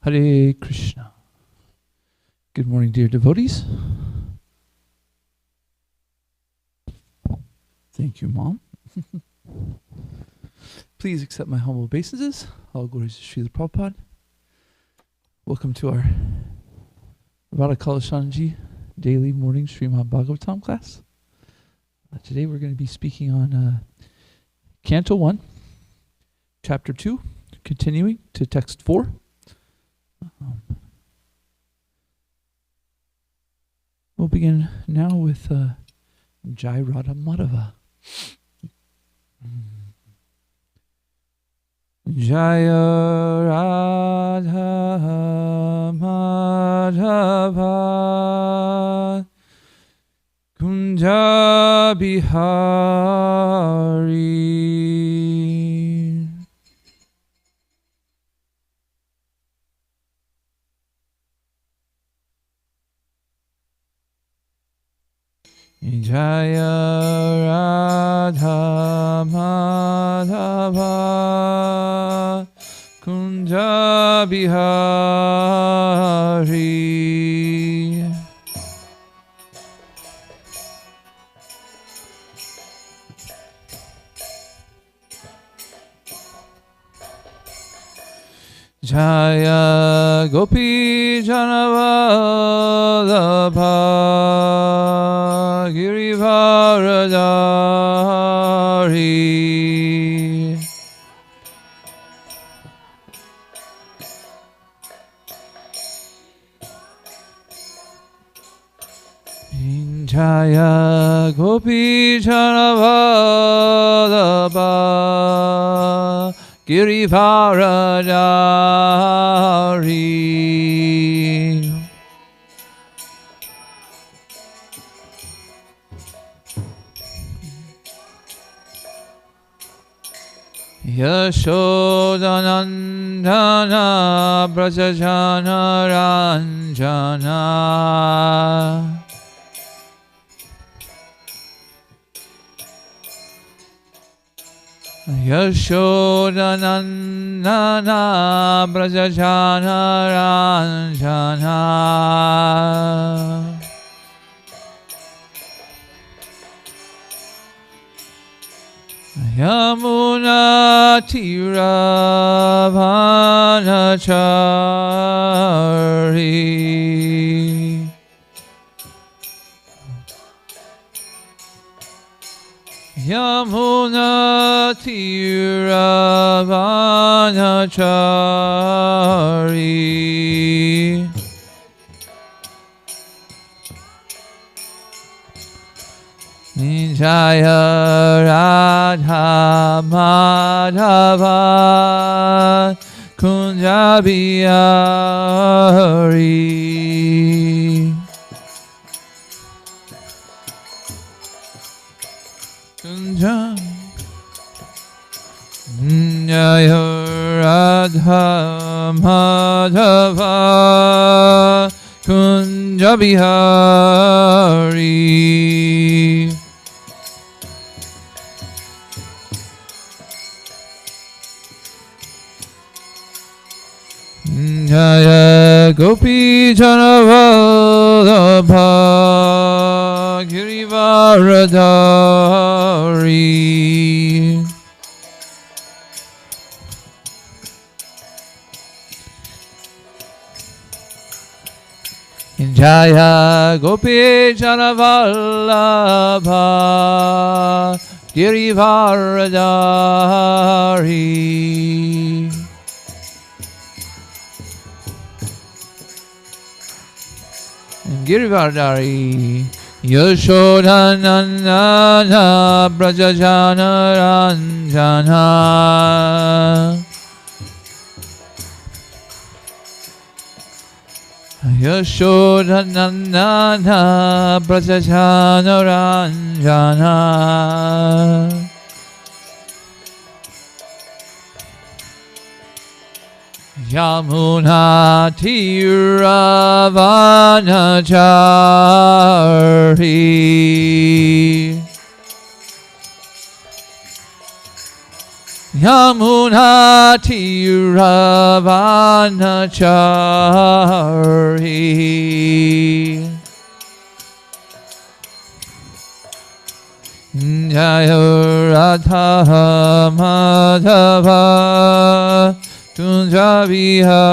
Hare Krishna. Good morning, dear devotees. Thank you, Mom. Please accept my humble obeisances. All glories to Srila Prabhupada. Welcome to our Radha Kalashanji daily morning Srimad Bhagavatam class. Today we're going to be speaking on Canto 1, Chapter 2, continuing to Text 4. We'll begin now with Jai Radha Madhava. Jaya Radha Madhava Kunja Bihari. Jaya Radha Madhava Kunja Bihari. Jaya Gopi Janavallabha Girivaradari. Jaya Gopi Janavallabha Girivaradari. Yashodanandana Brajajana Ranjana. Yashodanandana Brajajana Ranjana. Yamuna Tiravanachari. Yamuna Tiravanachari. Jaya Radha Madhava Kunja Bihari. Kunja Jaya Radha Madhava Kunja Bihari. Jaya Gopi Janavallabha Girivaradari. Jaya Gopi Janavallabha Girivaradari. Girivaradari. Yashodanandana Brajajana Ranjana. Yashodanandana Brajajana Ranjana. Yamuna Tiravanachari. Yamuna Tiravanachari Jaya Radha Madhava Tunja Vihari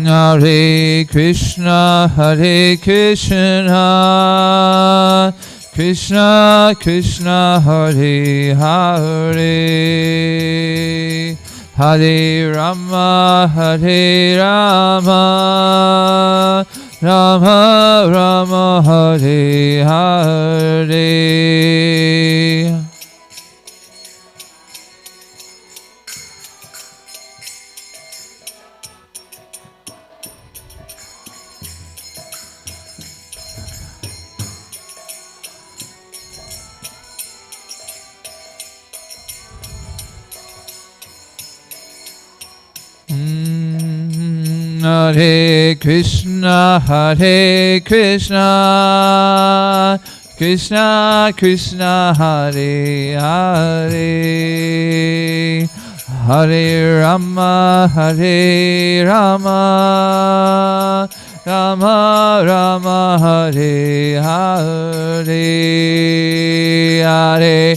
Hare Krishna, Hare Krishna, Krishna Krishna, Hare Hare, Hare Rama, Hare Rama, Rama Rama, Hare Hare. Hare Krishna, Hare Krishna, Krishna Krishna, Hare Hare, Hare Rama, Hare Rama, Rama Rama, Hare Hare, Hare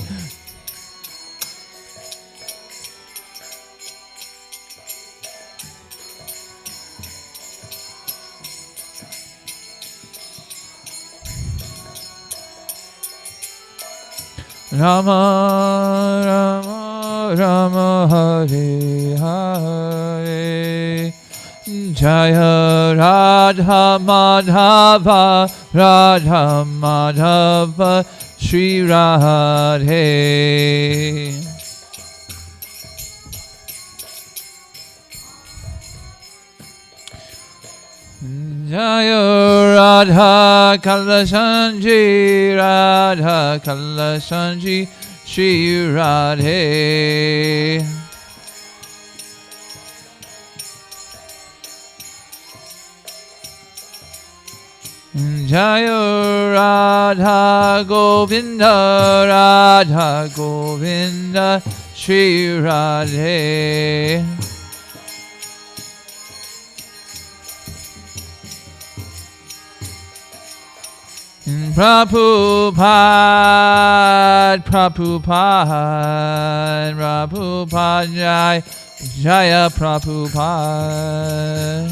Rama Rama Rama, Hare Hare, Jaya Radha Madhava, Radha Madhava, Shri Radhe. Jaya Radha Kalasanji, Radha Kalasanji, Shri Radhe. Jaya Radha Govinda, Radha Govinda, Shri Radhe. Prabhupada, Prabhupada, Prabhupada, Jaya, Jaya Prabhupada.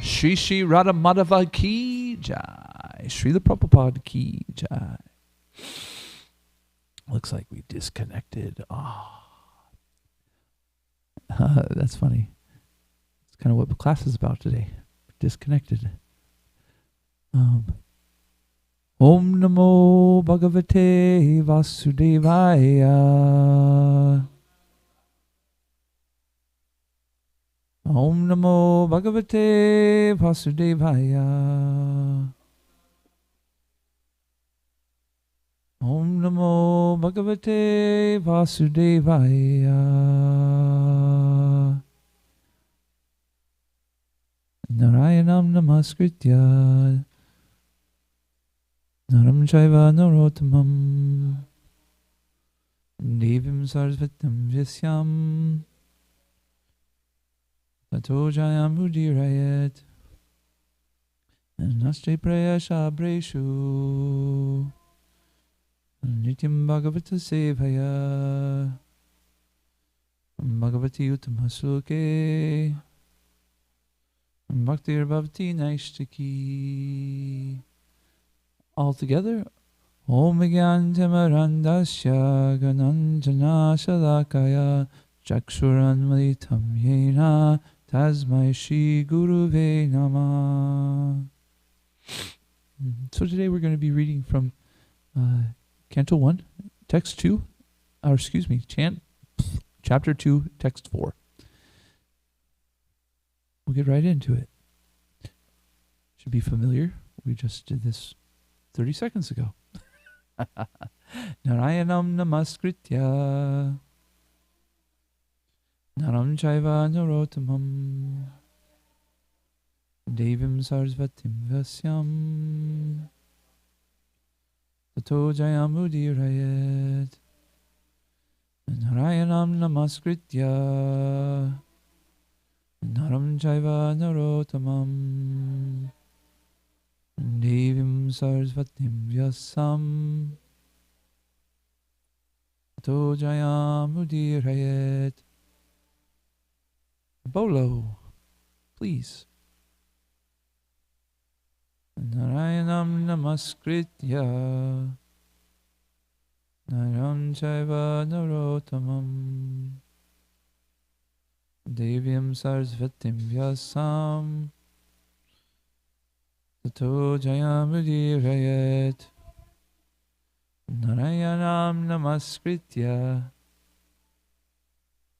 Shri Shri Radha Madhava Ki Jai, Srila Prabhupada Ki Jai. Looks like we disconnected. That's funny. It's kind of what the class is about today. Disconnected. Om Namo Bhagavate Vasudevaya. Om Namo Bhagavate Vasudevaya. Om Namo Bhagavate Vasudevaya. Narayanam Namaskritya Naram Chaiva Narottamam Devim Sarasvatam Vyasyam Tato Jayam Udirayat Naste Prayasha Breshu Nityam Bhagavata Sevaya Bhagavati Uttama Bhaktir Bhavati Naishtaki. All together. Om Gyantamarandasya Gananjana Shalakaya Chaksuranmalitam Yena Tasmai Shri Guruve Namah. So today we're going to be reading from Canto 1, Text 2, or excuse me, Chapter 2, Text 4. We'll get right into it. Should be familiar. We just did this 30 seconds ago. Narayanam namaskritya Naram chaiva narotamam Devim sarasvatim vasyam Tato jayamudirayet Narayanam namaskritya Naram chaiva narotamam Devim sarasvatim vyasam Tato jayamudirayet. Bolo, please. Narayanam namaskritya Naram chaiva narotamam Devyam sarasvatim vyasam Tato jayamudirayet. Narayanam namaskritya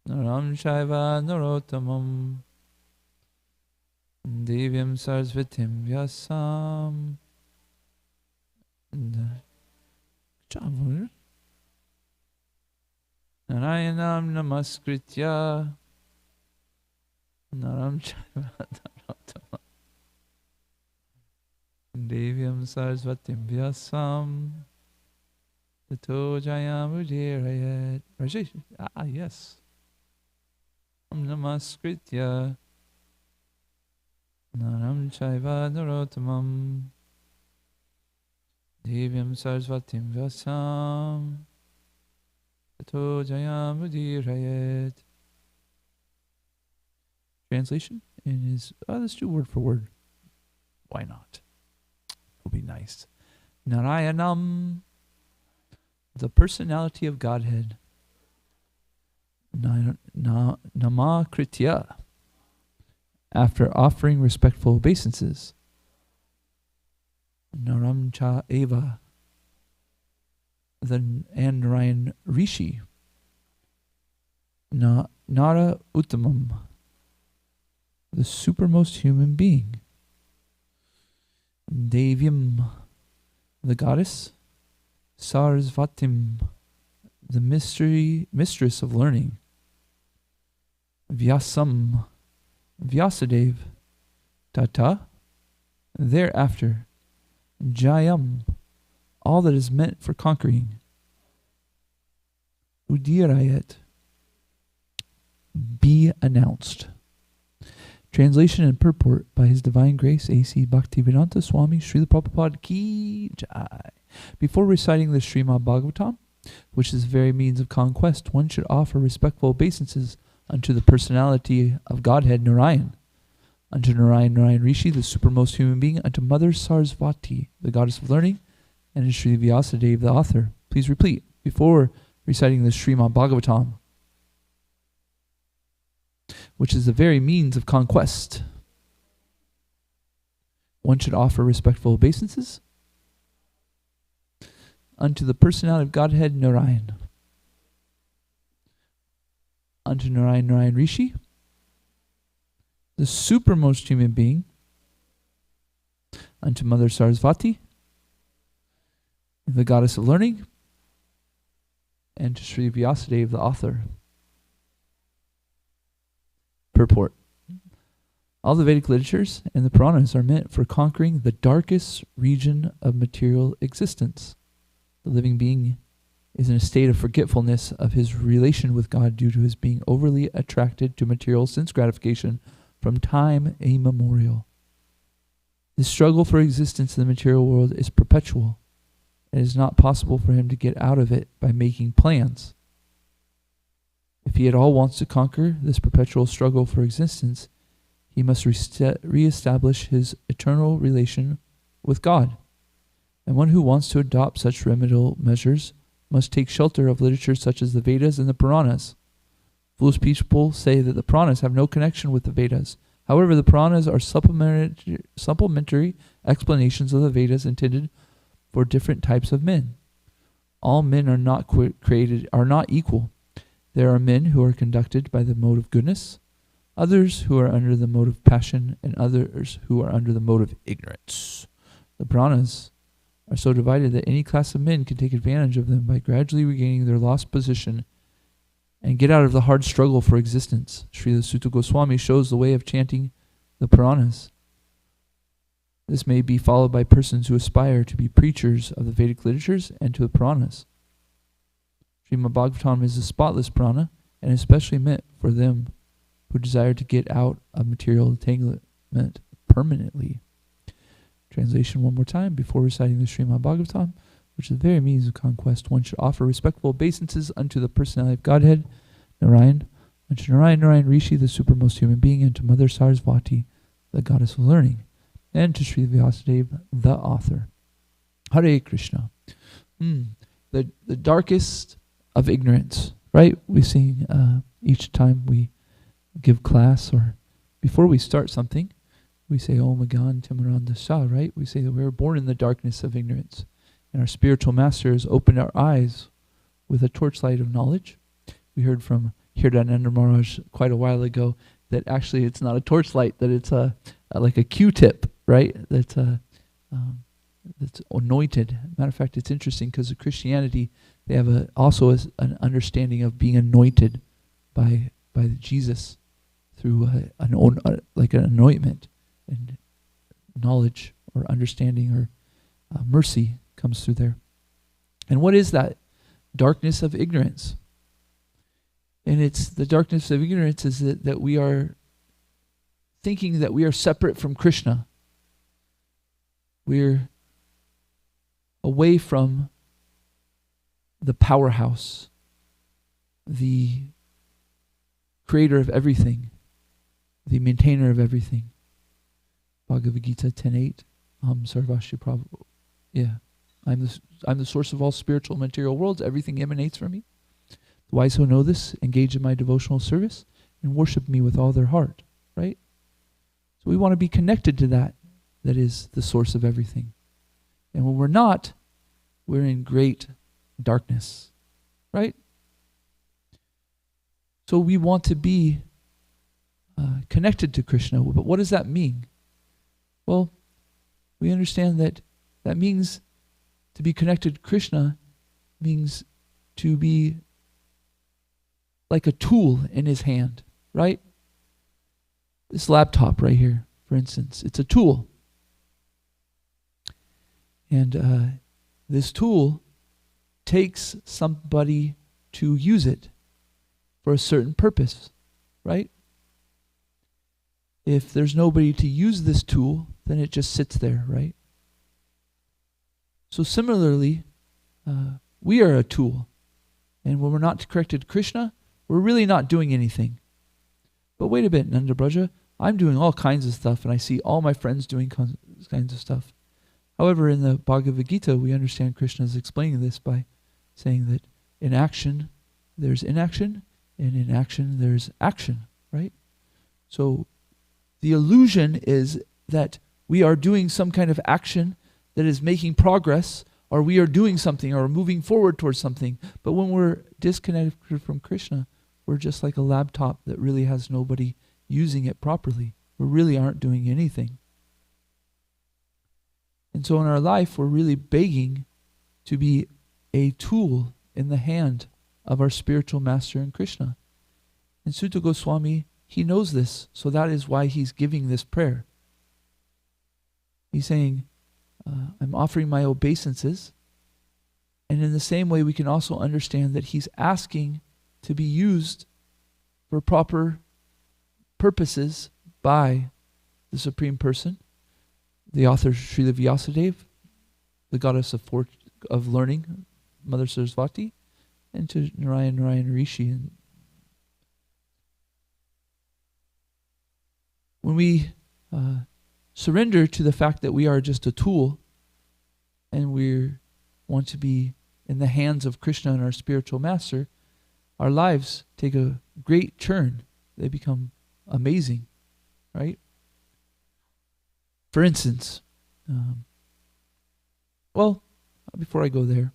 Naram chaiva narotamam Devyam sarasvatim vyasam. Good job, Warrior. Narayanam namaskritya Naram chaiva narotamam Devyam sarasvatim vyasam Tato jayamudirayet. Rajesh, yes. Namaskritya Naram chaiva narotamam Devyam sarasvatim vyasam Tato jayamudirayet. Translation is, let's do word for word. Why not? It'll be nice. Narayanam, the personality of Godhead. Namakritya, after offering respectful obeisances. Naramcha Eva, and Narayan Rishi. Nara Uttamam, the supermost human being. Devyam, the goddess. Sarasvatim, the mistress of learning. Vyasam, Vyasadev. Tata, thereafter. Jayam, all that is meant for conquering. Udirayat, be announced. Translation and purport by His Divine Grace A.C. Bhaktivedanta Swami Srila Prabhupada Ki Jai. Before reciting the Srimad Bhagavatam, which is the very means of conquest, one should offer respectful obeisances unto the personality of Godhead Narayan, unto Narayan Rishi, the supermost human being, unto Mother Sarasvati, the goddess of learning, and to Sri Vyasadeva, the author. Please repeat before reciting the Srimad Bhagavatam, which is the very means of conquest. One should offer respectful obeisances unto the personality of Godhead Narayan, unto Narayan Rishi, the supermost human being, unto Mother Sarasvati, the goddess of learning, and to Sri Vyasadeva, the author. Purport. All the Vedic literatures and the Puranas are meant for conquering the darkest region of material existence. The living being is in a state of forgetfulness of his relation with God due to his being overly attracted to material sense gratification from time immemorial. The struggle for existence in the material world is perpetual. It is not possible for him to get out of it by making plans. If he at all wants to conquer this perpetual struggle for existence, he must reestablish his eternal relation with God. And one who wants to adopt such remedial measures must take shelter of literature such as the Vedas and the Puranas. Foolish people say that the Puranas have no connection with the Vedas. However, the Puranas are supplementary explanations of the Vedas intended for different types of men. All men are not equal. There are men who are conducted by the mode of goodness, others who are under the mode of passion, and others who are under the mode of ignorance. The Puranas are so divided that any class of men can take advantage of them by gradually regaining their lost position and get out of the hard struggle for existence. Srila Sutta Goswami shows the way of chanting the Puranas. This may be followed by persons who aspire to be preachers of the Vedic literatures and to the Puranas. Srimad Bhagavatam is a spotless Purana and especially meant for them who desire to get out of material entanglement permanently. Translation one more time before reciting the Srimad Bhagavatam, which is the very means of conquest. One should offer respectful obeisances unto the personality of Godhead, Narayan, unto Narayan Rishi, the supermost human being, and to Mother Sarasvati, the goddess of learning, and to Sri Vyasadeva, the author. Hare Krishna. The darkest of ignorance, right? We sing each time we give class or before we start something, we say Om Agan Timaranda Sa, right? We say that we were born in the darkness of ignorance. And our spiritual master has opened our eyes with a torchlight of knowledge. We heard from Hirdananda Maharaj quite a while ago that actually it's not a torchlight, that it's like a Q-tip, right? That's anointed. Matter of fact, it's interesting because in Christianity, they have also an understanding of being anointed by Jesus through like an anointment, and knowledge or understanding or mercy comes through there. And what is that darkness of ignorance? And it's the darkness of ignorance is that we are thinking that we are separate from Krishna. We're away from the powerhouse, the creator of everything, the maintainer of everything. Bhagavad Gita 10:8. Sarvashya Prabhu. Yeah. I'm the source of all spiritual and material worlds. Everything emanates from me. The wise who know this engage in my devotional service and worship me with all their heart. Right? So we want to be connected to that is the source of everything. And when we're not, we're in great darkness. Right? So we want to be connected to Krishna. But what does that mean? Well, we understand that means to be connected to Krishna means to be like a tool in his hand, right? This laptop right here, for instance, it's a tool. And this tool takes somebody to use it for a certain purpose, right? If there's nobody to use this tool, then it just sits there, right? So similarly, we are a tool. And when we're not connected to Krishna, we're really not doing anything. But wait a bit, Nanda Braja, I'm doing all kinds of stuff, and I see all my friends doing kinds of stuff. However, in the Bhagavad Gita, we understand Krishna is explaining this by saying that in action, there's inaction, and in action, there's action, right? So the illusion is that we are doing some kind of action that is making progress, or we are doing something, or moving forward towards something. But when we're disconnected from Krishna, we're just like a laptop that really has nobody using it properly. We really aren't doing anything. And so in our life, we're really begging to be a tool in the hand of our spiritual master in Krishna. And Sutta Goswami, he knows this, so that is why he's giving this prayer. He's saying, I'm offering my obeisances. And in the same way, we can also understand that he's asking to be used for proper purposes by the Supreme Person, the author Srila Vyasadeva, the goddess of learning, Mother Sarasvati, and to Narayan Rishi. And when we surrender to the fact that we are just a tool and we want to be in the hands of Krishna and our spiritual master, our lives take a great turn. They become amazing, right? For instance, before I go there,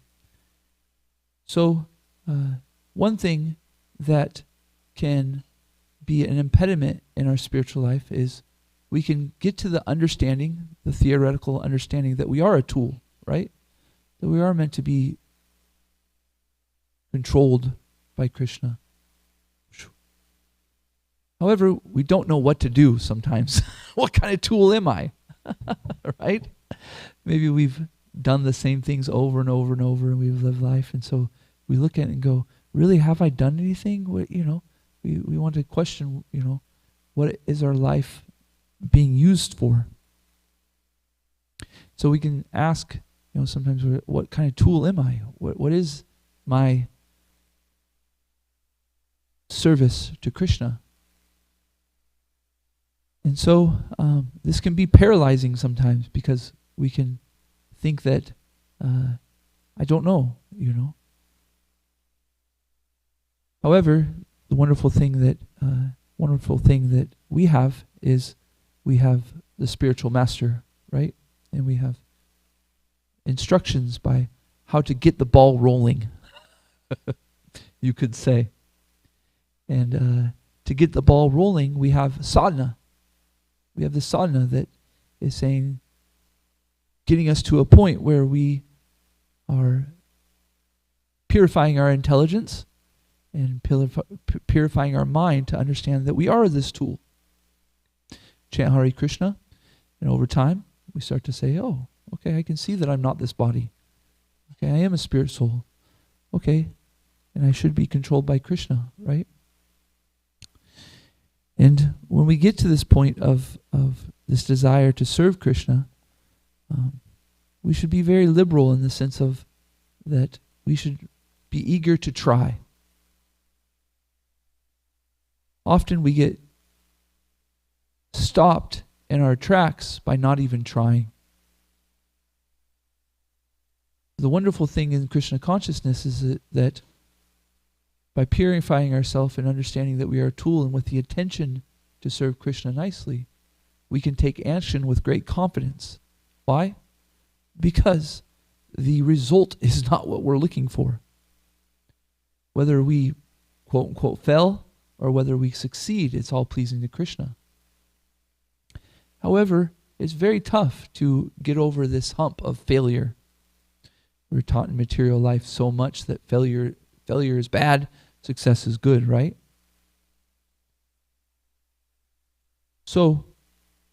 so one thing that can be an impediment in our spiritual life is we can get to the understanding, the theoretical understanding that we are a tool, right? that we are meant to be controlled by Krishna. However, we don't know what to do sometimes. What kind of tool am I? Right? Maybe we've done the same things over and over and over, and we've lived life, and so we look at it and go, really, have I done anything? What, we want to question, what is our life being used for? So we can ask, sometimes, what kind of tool am I? What is my service to Krishna? And so this can be paralyzing sometimes, because we can think that I don't know, However, the wonderful thing that we have is we have the spiritual master, right? And we have instructions by how to get the ball rolling, you could say. And to get the ball rolling, we have sadhana. We have the sadhana that is saying, getting us to a point where we are purifying our intelligence and purifying our mind to understand that we are this tool. Chant Hare Krishna, and over time, we start to say, oh, okay, I can see that I'm not this body. Okay, I am a spirit soul. Okay, and I should be controlled by Krishna, right? And when we get to this point of this desire to serve Krishna, we should be very liberal in the sense of that we should be eager to try. Often we get stopped in our tracks by not even trying. The wonderful thing in Krishna consciousness is that by purifying ourselves and understanding that we are a tool and with the intention to serve Krishna nicely, we can take action with great confidence. Why? Because the result is not what we're looking for. Whether we, quote unquote, fail or whether we succeed, it's all pleasing to Krishna. However, it's very tough to get over this hump of failure. We're taught in material life so much that failure is bad, success is good, right? So,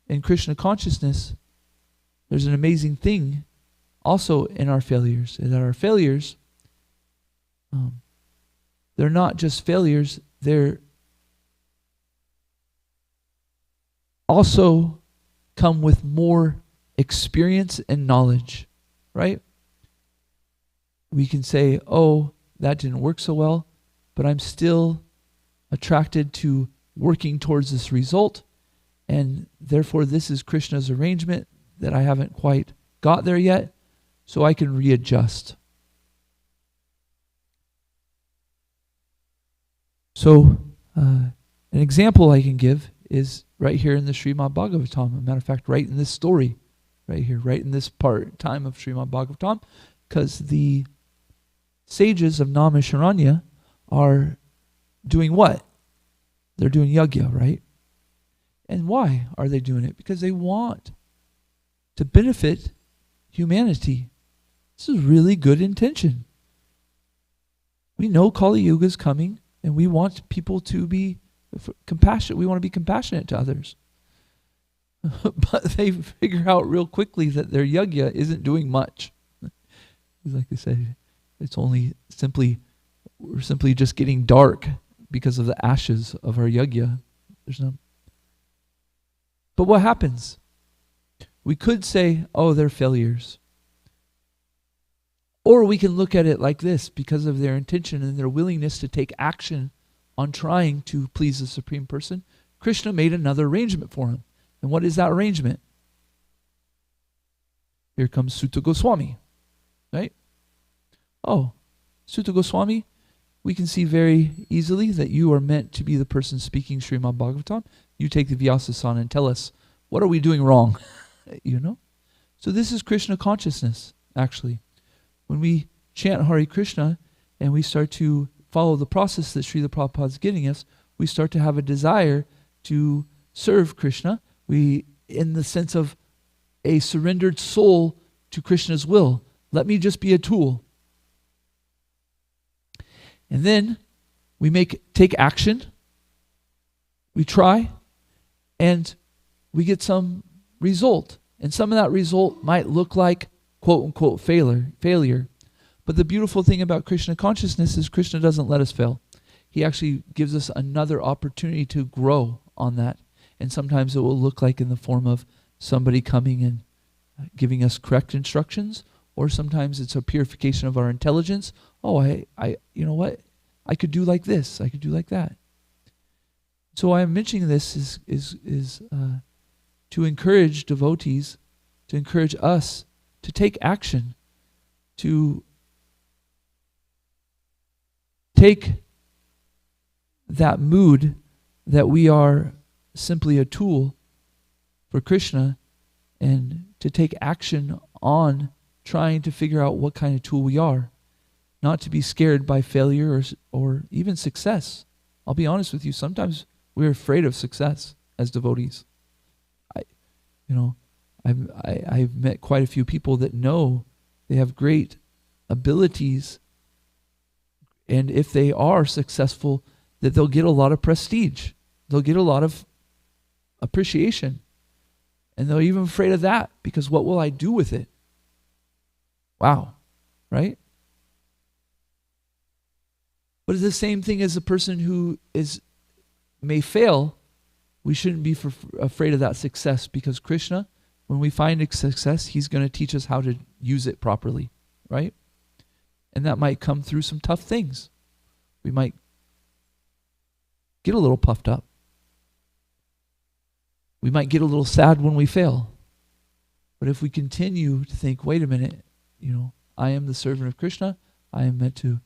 in Krishna consciousness, there's an amazing thing also in our failures, is that our failures, they're not just failures, they're also come with more experience and knowledge, right? We can say, oh, that didn't work so well, but I'm still attracted to working towards this result, and therefore this is Krishna's arrangement that I haven't quite got there yet, so I can readjust. So, an example I can give is right here in the Srimad Bhagavatam. As a matter of fact, right in this story, right here, right in this time of Srimad Bhagavatam, because the sages of Naimisharanya are doing what? They're doing yajna, right? And why are they doing it? Because they want to benefit humanity. This is really good intention. We know Kali Yuga is coming, and we want people to be compassionate. We want to be compassionate to others. But they figure out real quickly that their yajna isn't doing much. Like they say, we're simply just getting dark because of the ashes of our yajna. But what happens? We could say, oh, they're failures. Or we can look at it like this: because of their intention and their willingness to take action on trying to please the Supreme Person, Krishna made another arrangement for him. And what is that arrangement? Here comes Sutta Goswami, right? Oh, Sutta Goswami, we can see very easily that you are meant to be the person speaking Srimad Bhagavatam. You take the Vyasa-san and tell us, what are we doing wrong? So this is Krishna consciousness, actually. When we chant Hare Krishna and we start to follow the process that Srila Prabhupada is getting us, we start to have a desire to serve Krishna. We, in the sense of a surrendered soul to Krishna's will. Let me just be a tool. And then we take action. We try, and we get some result. And some of that result might look like quote unquote failure. But the beautiful thing about Krishna consciousness is Krishna doesn't let us fail. He actually gives us another opportunity to grow on that. And sometimes it will look like in the form of somebody coming and giving us correct instructions, or sometimes it's a purification of our intelligence. Oh, I you know what? I could do like this. I could do like that. So why I'm mentioning this is to encourage devotees, to encourage us to take action, to take that mood that we are simply a tool for Krishna, and to take action on trying to figure out what kind of tool we are. Not to be scared by failure or even success. I'll be honest with you, sometimes we're afraid of success as devotees. I've met quite a few people that know they have great abilities, and if they are successful, that they'll get a lot of prestige. They'll get a lot of appreciation. And they're even afraid of that, because what will I do with it? Wow, right? But it's the same thing as a person who may fail. We shouldn't be afraid of that success, because Krishna, when we find a success, He's going to teach us how to use it properly, right? And that might come through some tough things. We might get a little puffed up. We might get a little sad when we fail. But if we continue to think, wait a minute, I am the servant of Krishna. I am meant to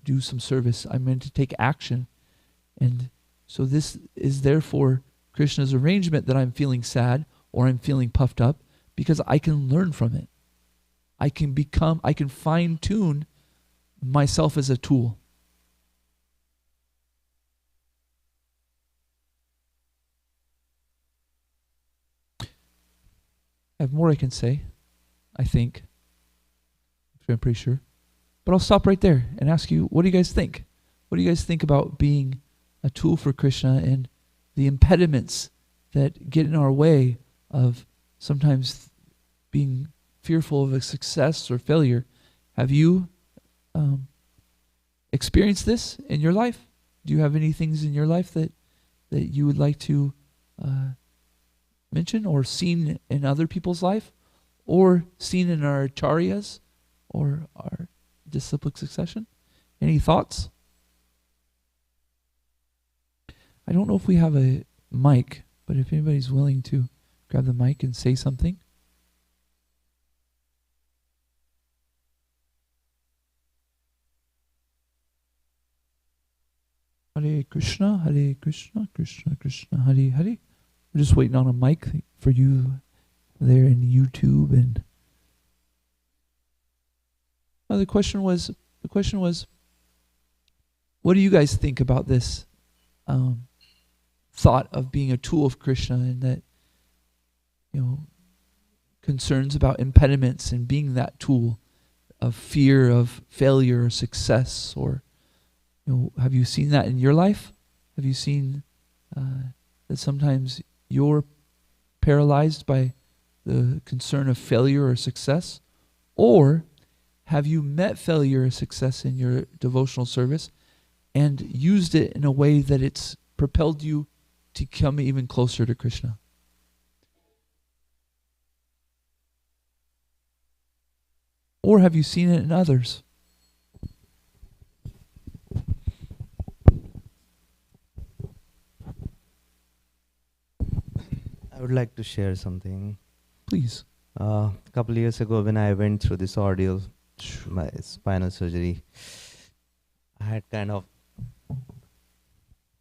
do some service. I'm meant to take action. And so this is therefore Krishna's arrangement that I'm feeling sad or I'm feeling puffed up, because I can learn from it. I can fine-tune myself as a tool. I have more I can say, I think. I'm pretty sure. But I'll stop right there and ask you, what do you guys think? What do you guys think about being a tool for Krishna and the impediments that get in our way of sometimes being fearful of a success or failure? Have you experienced this in your life? Do you have any things in your life that you would like to mention, or seen in other people's life, or seen in our acharyas or our disciplic succession? Any thoughts? I don't know if we have a mic, but if anybody's willing to grab the mic and say something. Hare Krishna, Krishna Krishna, Hare Hare. We're just waiting on a mic for you there in YouTube. And the question was, what do you guys think about this thought of being a tool of Krishna, and that, concerns about impediments and being that tool, of fear of failure or success? Or have you seen that in your life? Have you seen that sometimes you're paralyzed by the concern of failure or success? Or have you met failure or success in your devotional service and used it in a way that it's propelled you to come even closer to Krishna? Or have you seen it in others? I would like to share something. Please. A couple of years ago, when I went through this ordeal, my spinal surgery, I had kind of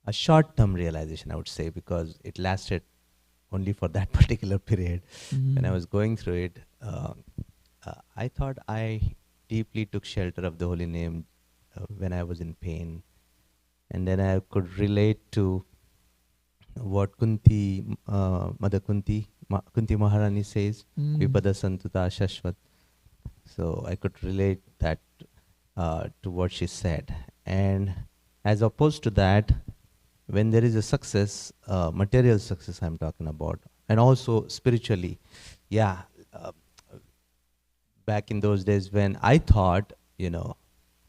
a short-term realization, I would say, because it lasted only for that particular period. Mm-hmm. When I was going through it, I thought I deeply took shelter of the holy name when I was in pain. And then I could relate to what Mother Kunti Maharani says, Vipada Santuta Shashvat. So I could relate that to what she said. And as opposed to that, when there is a success, material success I'm talking about, and also spiritually, yeah, uh, back in those days when I thought,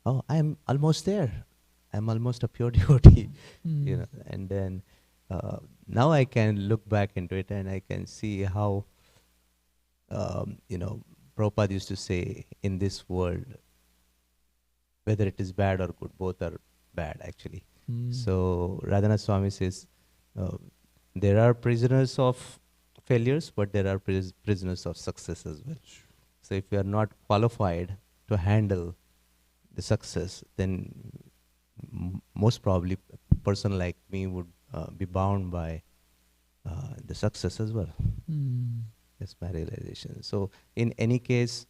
oh, I'm almost there. I'm almost a pure devotee, and then now I can look back into it and I can see how, Prabhupada used to say, in this world, whether it is bad or good, both are bad actually. So Radhanath Swami says, uh, there are prisoners of failures, but there are prisoners of success as well. So if you are not qualified to handle the success, then most probably a person like me would be bound by the success as well. That's my realization. So in any case,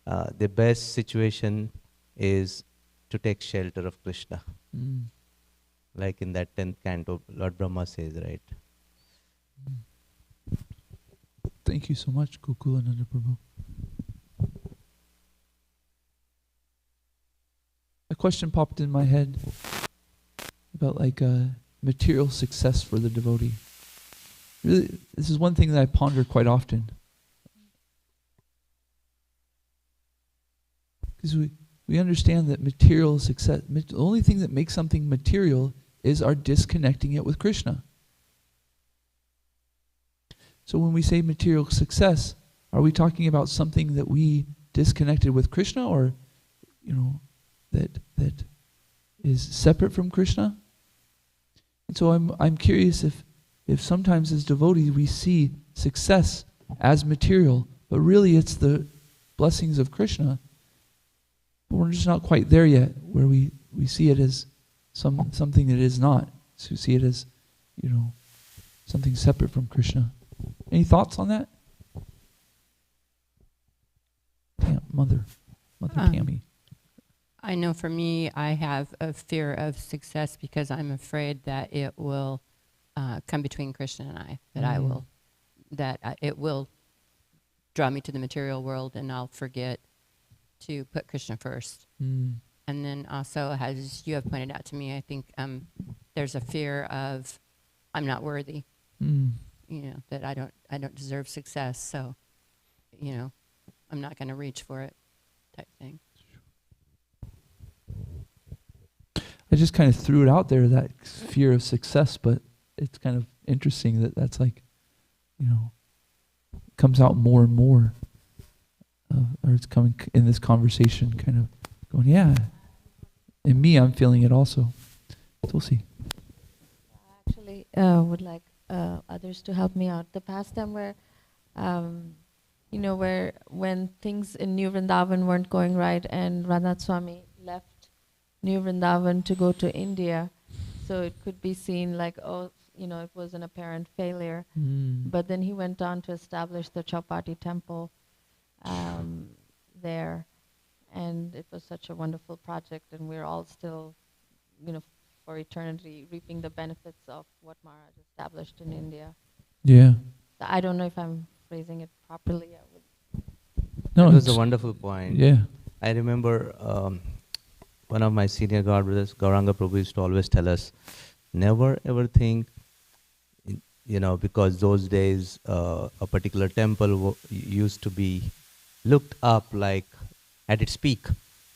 the best situation is to take shelter of Krishna. Like in that 10th canto, Lord Brahma says, right? Thank you so much, Gokulananda Prabhu. A question popped in my head about material success for the devotee. Really, this is one thing that I ponder quite often. Because we understand that material success, the only thing that makes something material is our disconnecting it with Krishna. So when we say material success, are we talking about something that we disconnected with Krishna, or that is separate from Krishna? And so I'm curious if sometimes as devotees we see success as material, but really it's the blessings of Krishna. But we're just not quite there yet, where we see it as something that is not. So we see it as, something separate from Krishna. Any thoughts on that? Mother Tammy. I know for me, I have a fear of success because I'm afraid that it will come between Krishna and I. It will draw me to the material world, and I'll forget to put Krishna first. And then also, as you have pointed out to me, I think there's a fear of I'm not worthy. That I don't deserve success, so I'm not going to reach for it, type thing. I just kind of threw it out there, that fear of success, but it's kind of interesting that that's comes out more and more, or it's coming in this conversation, kind of going, yeah. In me, I'm feeling it also. We'll see. Actually, would like others to help me out. The past time where, where when things in New Vrindavan weren't going right, and Radhanath Swami left New Vrindavan to go to India, so it could be seen like, it was an apparent failure. But then he went on to establish the Chowpatty temple there, and it was such a wonderful project, and we're all still, for eternity reaping the benefits of what Maharaj established in India. Yeah. I don't know if I'm phrasing it properly. No, it was a wonderful point. Yeah. I remember one of my senior God brothers, Gauranga Prabhu, used to always tell us, never ever think, because those days a particular temple used to be looked up like at its peak.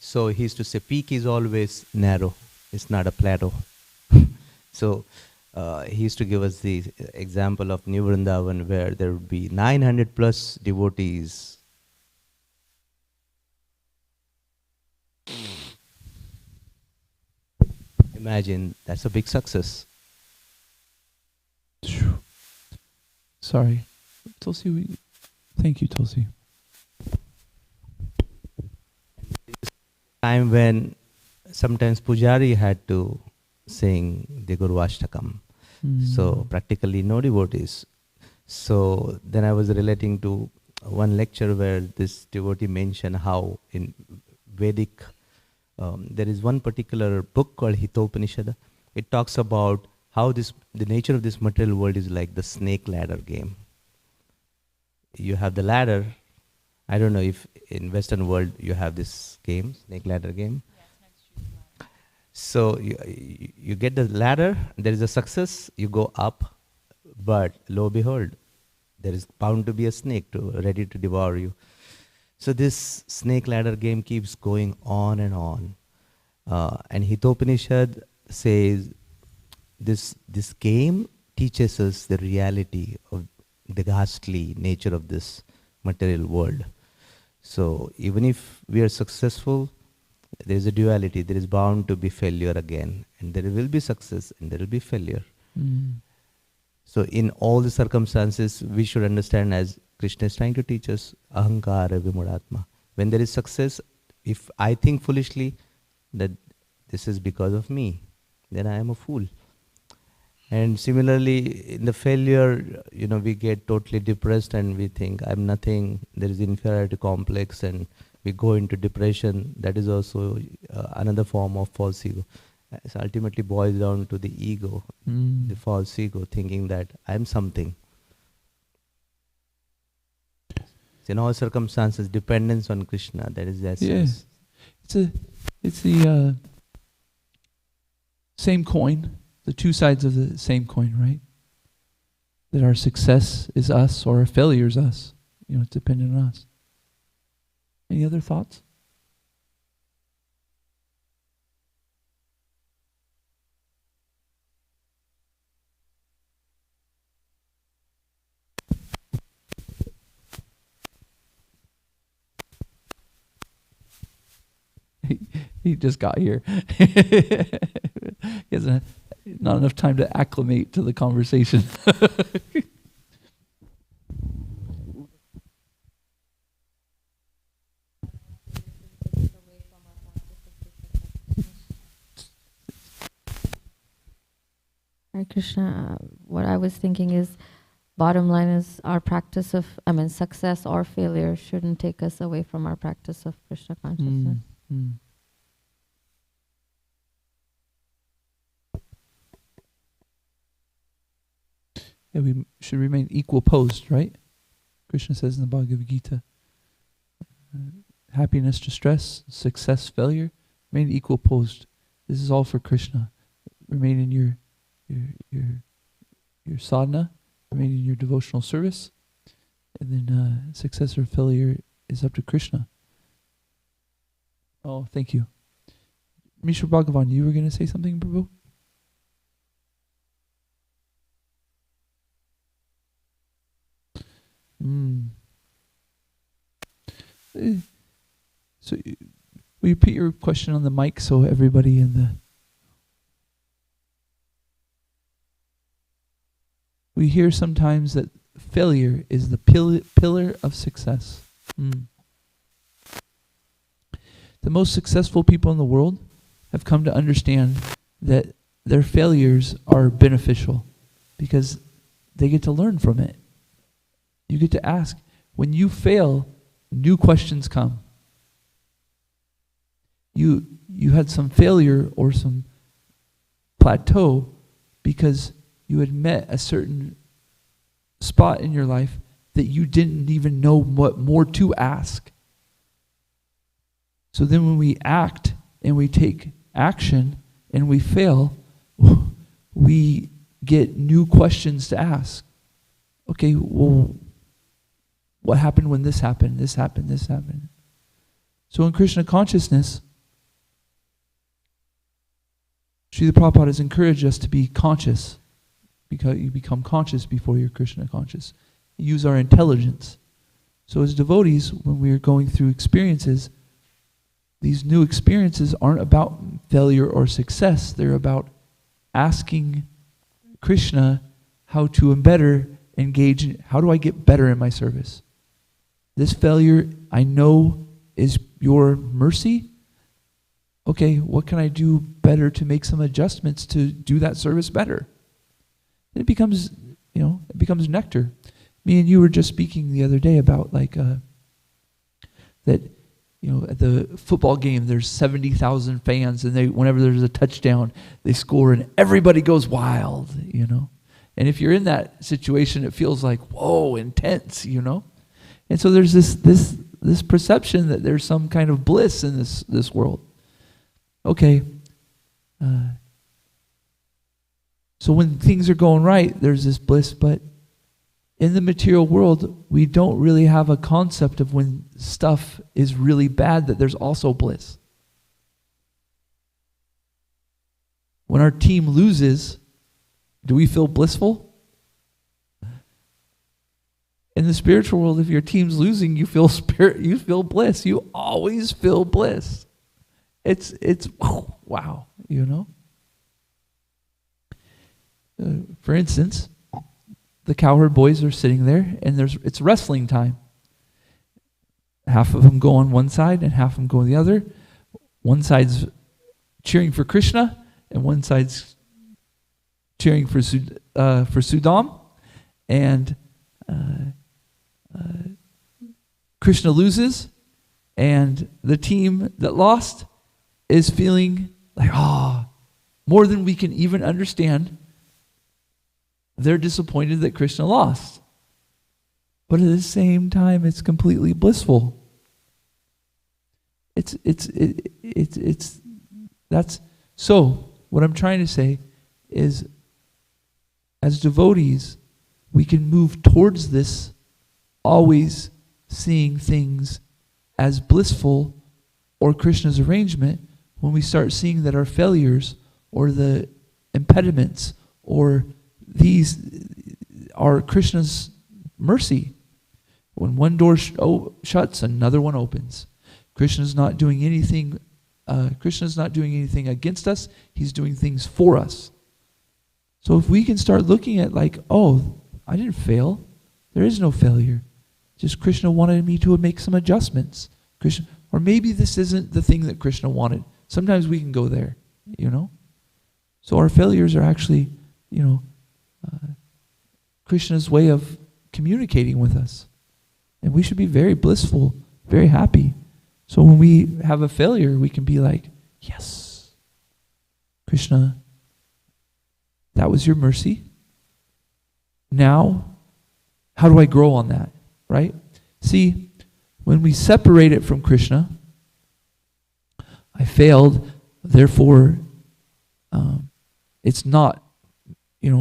So he used to say, peak is always narrow. It's not a plateau. So he used to give us the example of New Vrindavan, where there would be 900 plus devotees. Imagine, that's a big success. Sorry. Tulsi, thank you, Tulsi. Time when sometimes Pujari had to sing the Guru Ashtakam. So practically no devotees. So then I was relating to one lecture where this devotee mentioned how in Vedic, there is one particular book called Hitopanishad. It talks about how the nature of this material world is like the snake ladder game. You have the ladder, I don't know if in Western world you have this game, snake ladder game. So you get the ladder, there is a success, you go up, but lo and behold, there is bound to be a snake ready to devour you. So this snake ladder game keeps going on and on. And Hitopanishad says this game teaches us the reality of the ghastly nature of this material world. So even if we are successful, there is a duality. There is bound to be failure again, and there will be success and there will be failure. So in all the circumstances, we should understand, as Krishna is trying to teach us, ahankara vimudatma. When there is success, if I think foolishly that this is because of me, then I am a fool. And similarly, in the failure, we get totally depressed and we think I'm nothing. There is inferiority complex, and we go into depression. That is also another form of false ego. So ultimately boils down to the ego, the false ego, thinking that I'm something. So in all circumstances, dependence on Krishna, that is the essence. Yeah. It's the same coin, the two sides of the same coin, right? That our success is us or our failure is us. It's dependent on us. Any other thoughts? He just got here. He hasn't not enough time to acclimate to the conversation. Hare Krishna, what I was thinking is, bottom line is our practice of, success or failure shouldn't take us away from our practice of Krishna consciousness. Yeah, we should remain equal posed, right? Krishna says in the Bhagavad Gita, happiness, distress, success, failure, remain equal posed. This is all for Krishna. Remain in your sadhana, remain in your devotional service, and then success or failure is up to Krishna. Oh, thank you. Mishra Bhagavan, you were going to say something, Prabhu? So, will you put your question on the mic so everybody in the... We hear sometimes that failure is the pillar of success. The most successful people in the world have come to understand that their failures are beneficial because they get to learn from it. You get to ask. When you fail, new questions come. You had some failure or some plateau because you had met a certain spot in your life that you didn't even know what more to ask. So then when we act and we take action and we fail, we get new questions to ask. Okay, well, what happened when this happened, this happened, this happened? So in Krishna consciousness, Srila Prabhupada has encouraged us to be conscious, because you become conscious before you're Krishna conscious. Use our intelligence. So as devotees, when we are going through experiences, these new experiences aren't about failure or success. They're about asking Krishna how to better engage in, how do I get better in my service? This failure I know is your mercy. Okay, what can I do better to make some adjustments to do that service better? It becomes, it becomes nectar. Me and you were just speaking the other day about that, at the football game, there's 70,000 fans, and whenever there's a touchdown, they score, and everybody goes wild, And if you're in that situation, it feels like, whoa, intense, And so there's this this perception that there's some kind of bliss in this world. Okay. So when things are going right, there's this bliss, but in the material world, we don't really have a concept of when stuff is really bad that there's also bliss. When our team loses, do we feel blissful? In the spiritual world, if your team's losing, you feel you feel bliss. You always feel bliss. It's wow, you know. For instance, the cowherd boys are sitting there, and it's wrestling time. Half of them go on one side, and half of them go on the other. One side's cheering for Krishna, and one side's cheering for Sudam, and Krishna loses, and the team that lost is feeling like, more than we can even understand. They're disappointed that Krishna lost. But at the same time, it's completely blissful. So what I'm trying to say is, as devotees, we can move towards this, always seeing things as blissful or Krishna's arrangement, when we start seeing that our failures or the impediments or these are Krishna's mercy. When one door shuts, another one opens. Krishna's not doing anything. Krishna's not doing anything against us. He's doing things for us. So if we can start looking at like, I didn't fail. There is no failure. Just Krishna wanted me to make some adjustments. Krishna, or maybe this isn't the thing that Krishna wanted. Sometimes we can go there, you know. So our failures are actually, Krishna's way of communicating with us. And we should be very blissful, very happy. So when we have a failure, we can be like, yes, Krishna, that was your mercy. Now, how do I grow on that, right? See, when we separate it from Krishna, I failed, therefore, it's not, this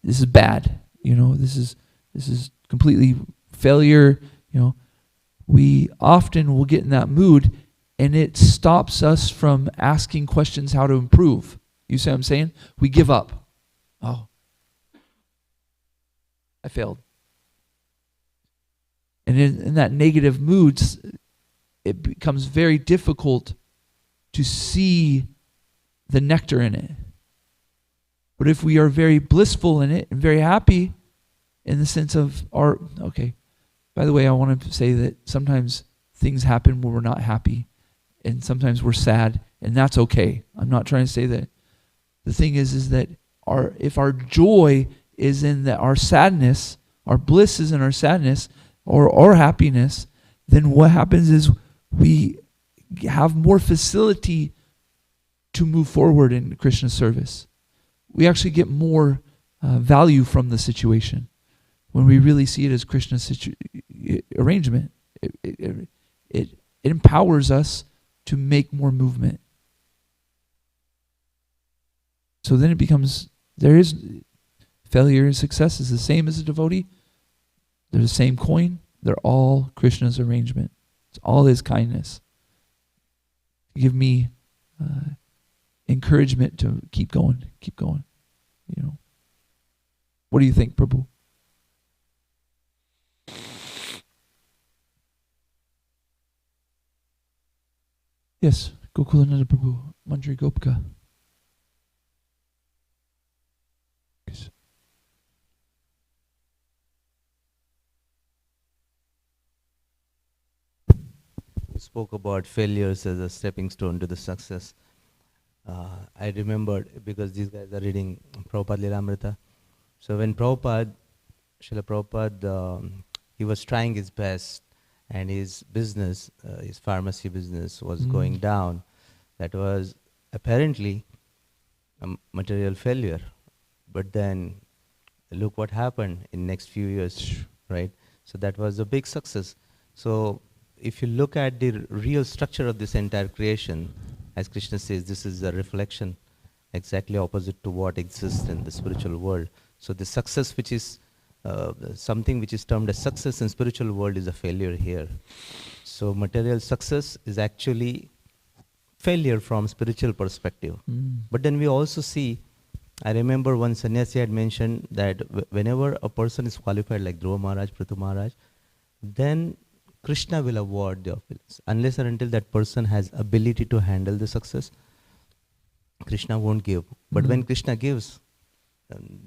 is bad, this is completely failure, we often will get in that mood, and it stops us from asking questions how to improve. You see what I'm saying? We give up. Oh, I failed. And in that negative moods, it becomes very difficult to see the nectar in it. But if we are very blissful in it and very happy in the sense of by the way, I want to say that sometimes things happen where we're not happy, and sometimes we're sad, and that's okay. I'm not trying to say that. The thing is that if our joy is in that our sadness, our bliss is in our sadness, or our happiness, then what happens is we have more facility to move forward in Krishna's service. We actually get more value from the situation when we really see it as Krishna's arrangement. It empowers us to make more movement. So then it becomes, there is failure and success is the same as a devotee. They're the same coin. They're all Krishna's arrangement. It's all his kindness. Give me encouragement to keep going. What do you think, Prabhu? Yes, Gokulananda Prabhu, Manjari Gopika. Yes. You spoke about failures as a stepping stone to the success. I remembered, because these guys are reading Prabhupada Lilamrita. So when Srila Prabhupada, he was trying his best, and his business, his pharmacy business was going down. That was apparently a material failure. But then look what happened in next few years, right? So that was a big success. So if you look at the real structure of this entire creation, as Krishna says, this is a reflection exactly opposite to what exists in the spiritual world. So the success which is something which is termed as success in spiritual world is a failure here. So material success is actually failure from spiritual perspective. But then we also see, I remember one sannyasi had mentioned that whenever a person is qualified like Dhruva Maharaj, Prithu Maharaj, then Krishna will award the opulence. Unless and until that person has ability to handle the success, Krishna won't give. But when Krishna gives,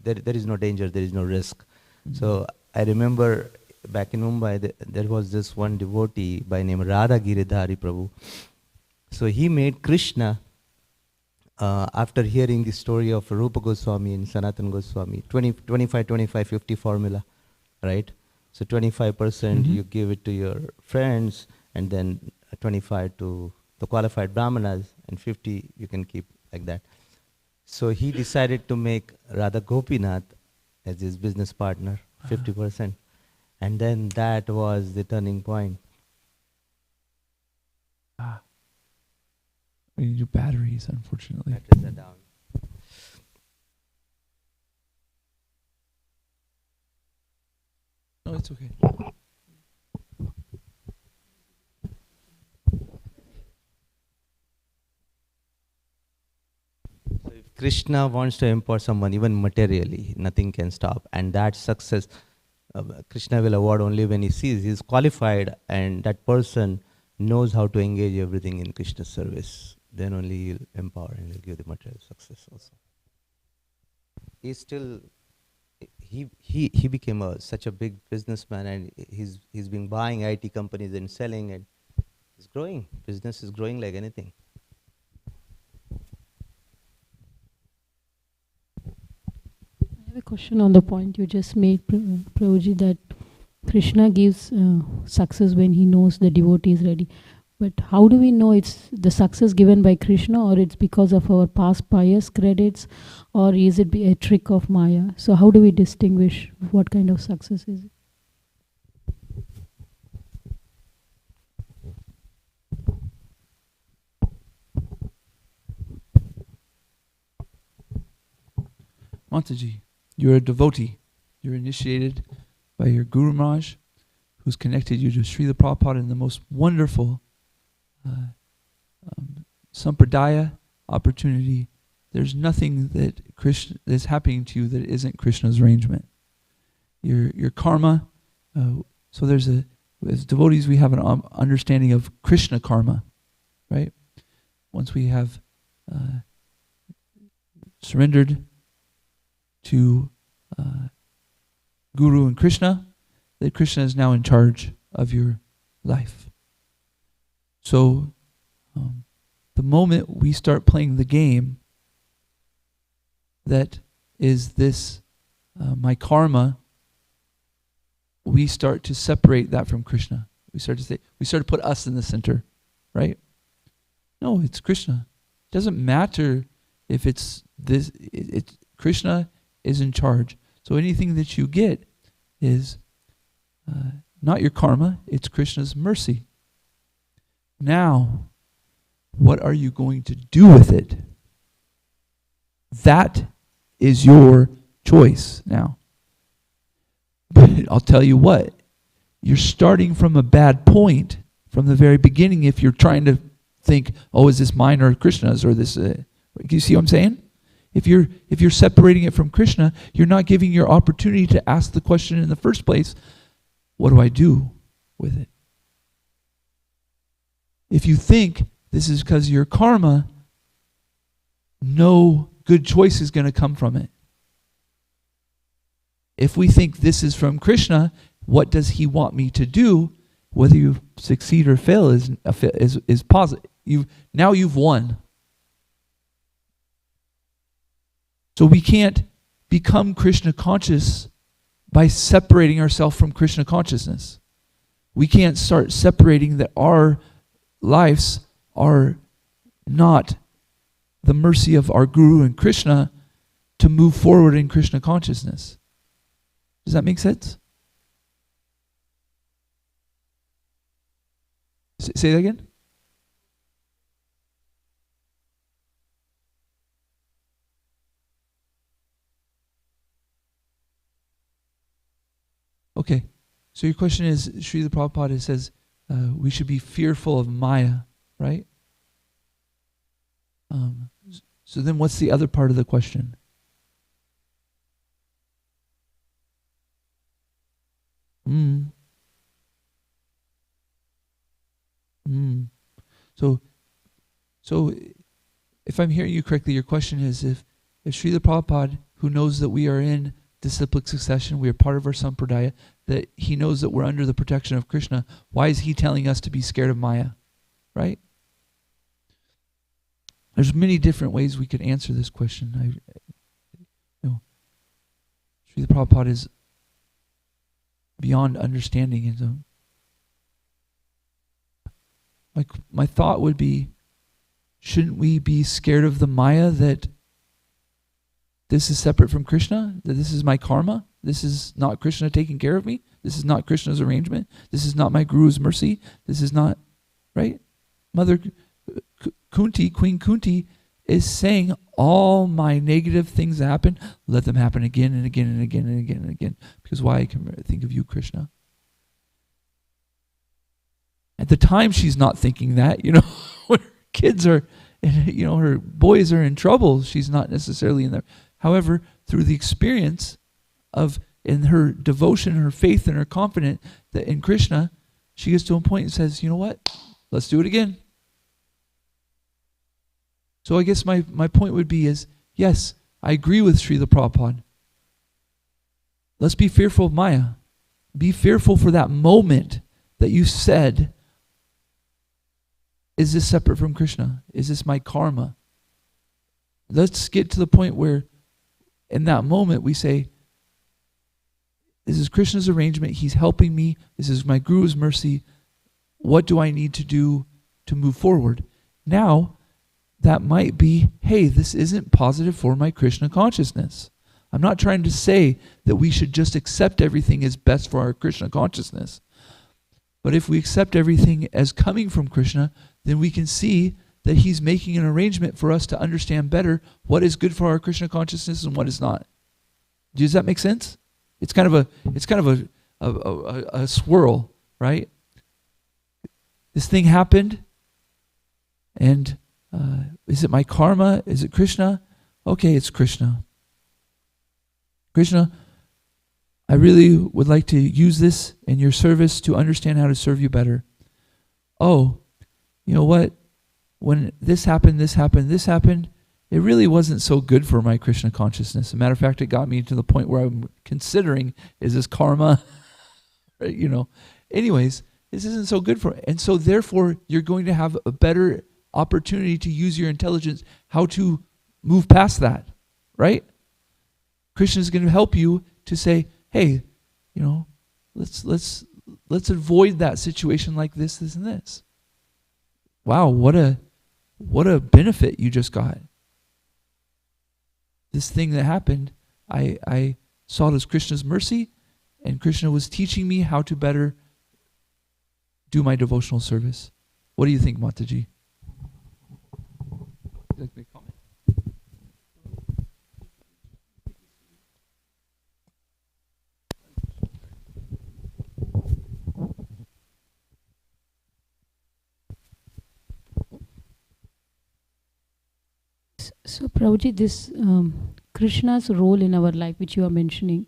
there is no danger, there is no risk. So I remember back in Mumbai, there was this one devotee by name Radha Giridhari Prabhu. So he made Krishna, after hearing the story of Rupa Goswami and Sanatana Goswami, 25-25-50 formula, right? So 25% you give it to your friends, and then 25 to the qualified brahmanas, and 50 you can keep like that. So he decided to make Radha Gopinath as his business partner, 50%. And then that was the turning point. We need new batteries, unfortunately. Batteries are down. No, it's okay. So if Krishna wants to empower someone, even materially, nothing can stop. And that success, Krishna will award only when he sees he's qualified and that person knows how to engage everything in Krishna's service. Then only he'll empower and he'll give the material success also. He's still, he became such a big businessman, and he's been buying IT companies and selling, and it's growing. Business is growing like anything. I have a question on the point you just made, Prabhuji, that Krishna gives success when he knows the devotee is ready. But how do we know it's the success given by Krishna, or it's because of our past pious credits, or is it a trick of Maya? So how do we distinguish what kind of success is it? Mataji, you're a devotee. You're initiated by your Guru Maharaj, who's connected you to Srila Prabhupada in the most wonderful sampradaya opportunity. There's nothing that Krishna is happening to you that isn't Krishna's arrangement. Your karma. So as devotees, we have an understanding of Krishna karma, right? Once we have surrendered to Guru and Krishna, that Krishna is now in charge of your life. So the moment we start playing the game that is this my karma, we start to separate that from Krishna. We start to put us in the center, right? No, it's Krishna. It doesn't matter if it's this. It's Krishna is in charge. So anything that you get is not your karma, it's Krishna's mercy. Now, what are you going to do with it? That is your choice now. But I'll tell you what, you're starting from a bad point from the very beginning if you're trying to think, oh, is this mine or Krishna's or this? Do you see what I'm saying? If you're separating it from Krishna, you're not giving your opportunity to ask the question in the first place, what do I do with it? If you think this is because of your karma, no good choice is going to come from it. If we think this is from Krishna, what does he want me to do? Whether you succeed or fail is positive. Now you've won. So we can't become Krishna conscious by separating ourselves from Krishna consciousness. We can't start separating that our lives are not the mercy of our Guru and Krishna to move forward in Krishna consciousness. Does that make sense? Say that again. Okay. So your question is, Srila Prabhupada says we should be fearful of Maya, right? So then what's the other part of the question? So if I'm hearing you correctly, your question is if Srila Prabhupada, who knows that we are in disciplic succession, we are part of our sampradaya, that he knows that we're under the protection of Krishna, why is he telling us to be scared of Maya? Right? There's many different ways we could answer this question. Srila Prabhupada is beyond understanding. And so my thought would be, shouldn't we be scared of the Maya that this is separate from Krishna? That this is my karma? This is not Krishna taking care of me? This is not Krishna's arrangement? This is not my Guru's mercy? This is not, right? Mother Kunti, Queen Kunti, is saying all my negative things that happen, let them happen again and again and again and again and again. Because why? I can think of you, Krishna. At the time, she's not thinking that, when her kids are, her boys are in trouble, she's not necessarily in there. However, through the experience of, in her devotion, her faith, and her confidence that in Krishna, she gets to a point and says, you know what? Let's do it again. So I guess my point would be is, yes, I agree with Srila Prabhupada. Let's be fearful of Maya. Be fearful for that moment that you said, is this separate from Krishna? Is this my karma? Let's get to the point where in that moment we say, this is Krishna's arrangement. He's helping me. This is my Guru's mercy. What do I need to do to move forward? Now, that might be, hey, this isn't positive for my Krishna consciousness. I'm not trying to say that we should just accept everything as best for our Krishna consciousness. But if we accept everything as coming from Krishna, then we can see that he's making an arrangement for us to understand better what is good for our Krishna consciousness and what is not. Does that make sense? It's kind of a swirl, right? This thing happened, and is it my karma? Is it Krishna? Okay, it's Krishna. Krishna, I really would like to use this in your service to understand how to serve you better. Oh, you know what? When this happened, it really wasn't so good for my Krishna consciousness. As a matter of fact, it got me to the point where I'm considering, is this karma? Anyways, this isn't so good for it. And so therefore, you're going to have a better opportunity to use your intelligence, how to move past that, right? Krishna is going to help you to say, hey, let's avoid that situation like this, and this. Wow, what a benefit you just got. This thing that happened, I saw it as Krishna's mercy, and Krishna was teaching me how to better do my devotional service. What do you think, Mataji? Would you like to make a comment? So, Prabhuji, this Krishna's role in our life, which you are mentioning,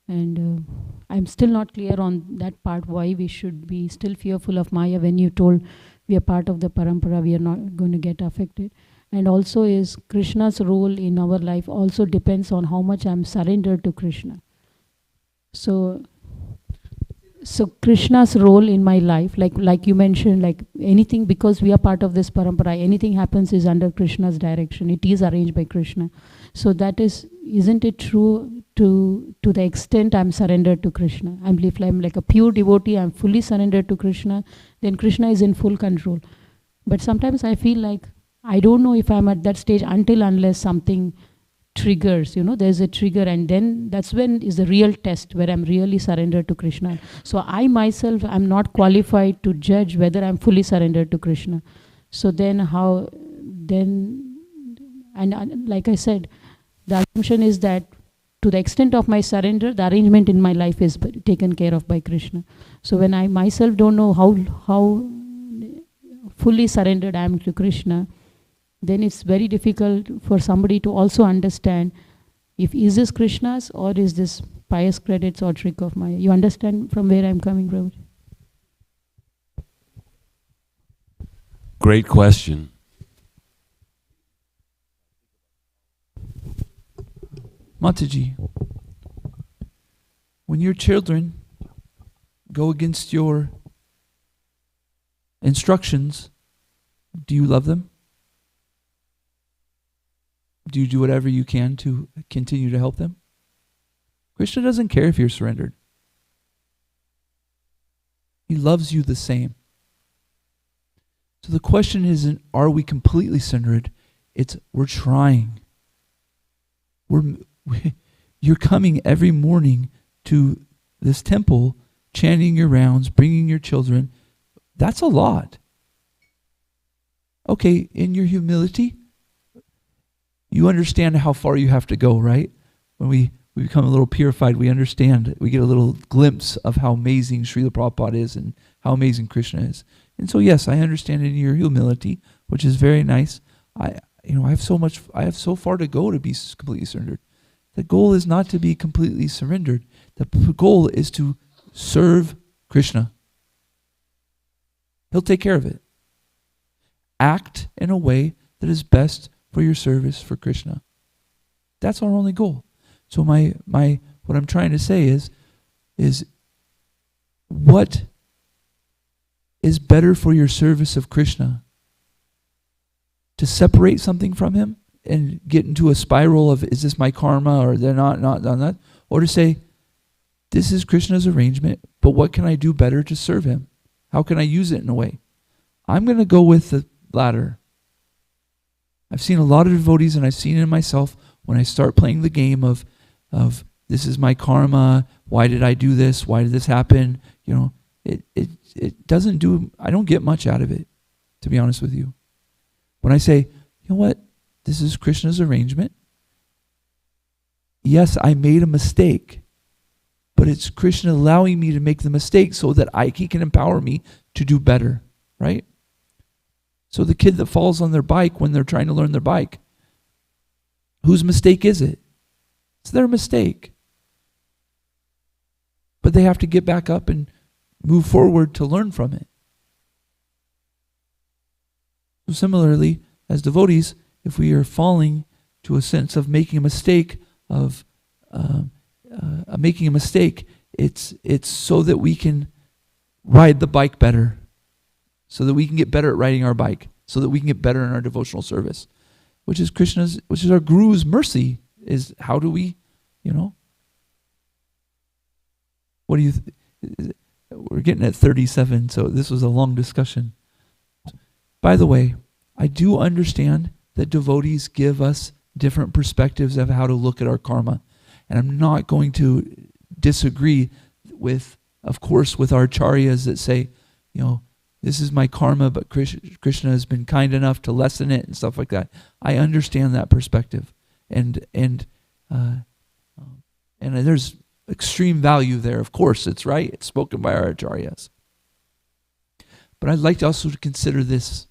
and I'm still not clear on that part, why we should be still fearful of Maya when you told we are part of the parampara, we are not going to get affected. And also is Krishna's role in our life also depends on how much I'm surrendered to Krishna. So Krishna's role in my life, like you mentioned, like anything, because we are part of this parampara, anything happens is under Krishna's direction. It is arranged by Krishna. So that isn't it true to the extent I'm surrendered to Krishna? If I'm like a pure devotee, I'm fully surrendered to Krishna, then Krishna is in full control. But sometimes I feel like I don't know if I'm at that stage until unless something triggers, there's a trigger, and then that's when is the real test where I'm really surrendered to Krishna. So I myself, I'm not qualified to judge whether I'm fully surrendered to Krishna. So then like I said, the assumption is that to the extent of my surrender, the arrangement in my life is taken care of by Krishna. So when I myself don't know how fully surrendered I am to Krishna, then it's very difficult for somebody to also understand if is this Krishna's or is this pious credits or trick of Maya. You understand from where I'm coming from? Great question. Mataji, when your children go against your instructions, do you love them? Do you do whatever you can to continue to help them? Krishna doesn't care if you're surrendered. He loves you the same. So the question isn't, are we completely surrendered? It's, we're trying. You're coming every morning to this temple, chanting your rounds, bringing your children. That's a lot. Okay, in your humility, you understand how far you have to go, right? When we become a little purified, we understand, we get a little glimpse of how amazing Srila Prabhupada is and how amazing Krishna is. And so yes, I understand in your humility, which is very nice. I have so far to go to be completely surrendered. The goal is not to be completely surrendered. The goal is to serve Krishna. He'll take care of it. Act in a way that is best for your service for Krishna. That's our only goal. So what I'm trying to say is what is better for your service of Krishna? To separate something from him and get into a spiral of, is this my karma or they're not done that? Or to say, this is Krishna's arrangement, but what can I do better to serve him? How can I use it in a way? I'm going to go with the latter. I've seen a lot of devotees, and I've seen it in myself, when I start playing the game of this is my karma, why did I do this, why did this happen? It doesn't do, I don't get much out of it, to be honest with you. When I say, you know what, this is Krishna's arrangement. Yes, I made a mistake, but it's Krishna allowing me to make the mistake so that he can empower me to do better, right? So the kid that falls on their bike when they're trying to learn their bike, whose mistake is it? It's their mistake. But they have to get back up and move forward to learn from it. So similarly, as devotees, if we are falling to a sense of making a mistake, it's so that we can ride the bike better, so that we can get better at riding our bike, so that we can get better in our devotional service, which is our Guru's mercy. Is how do we, what do you? We're getting at 37, so this was a long discussion. By the way, I do understand that devotees give us different perspectives of how to look at our karma. And I'm not going to disagree with, of course, with our acharyas that say, this is my karma, but Krishna has been kind enough to lessen it and stuff like that. I understand that perspective. And there's extreme value there, of course, it's right. It's spoken by our acharyas. But I'd like to also consider this,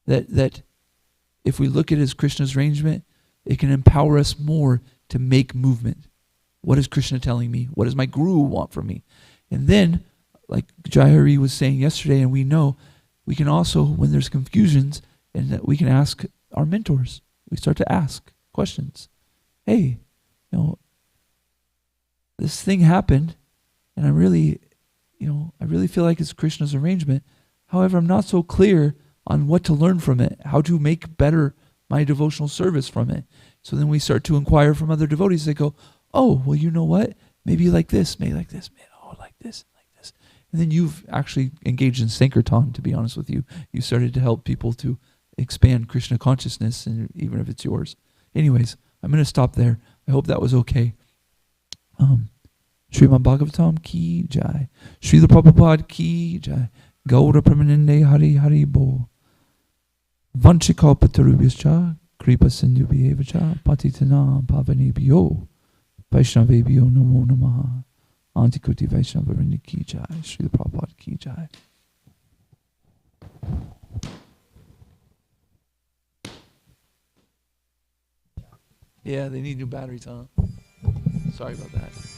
that if we look at it as Krishna's arrangement, it can empower us more to make movement. What is Krishna telling me? What does my Guru want from me? And then, like Jayahari was saying yesterday, and we know, we can also, when there's confusions, and that we can ask our mentors. We start to ask questions. Hey, this thing happened, and I really feel like it's Krishna's arrangement. However, I'm not so clear on what to learn from it, how to make better my devotional service from it. So then we start to inquire from other devotees. They go, oh, well, you know what? Maybe like this, maybe like this, maybe like this, and like this. And then you've actually engaged in Sankirtan, to be honest with you. You started to help people to expand Krishna consciousness, and even if it's yours. Anyways, I'm going to stop there. I hope that was okay. Srimad Bhagavatam ki jai. Srila Prabhupada ki jai. Gaura Pramanande Hari Hari Bo. Vanchikalpatarubhyascha. Kripa Sindhubhyevacha. Patitanam Pavanebhyo. Vaishnavebhyo Namo Namaha. Antikuti Vaishnavarinda ki jai. Srila Prabhupada ki jai. Yeah, they need new batteries, huh? Sorry about that.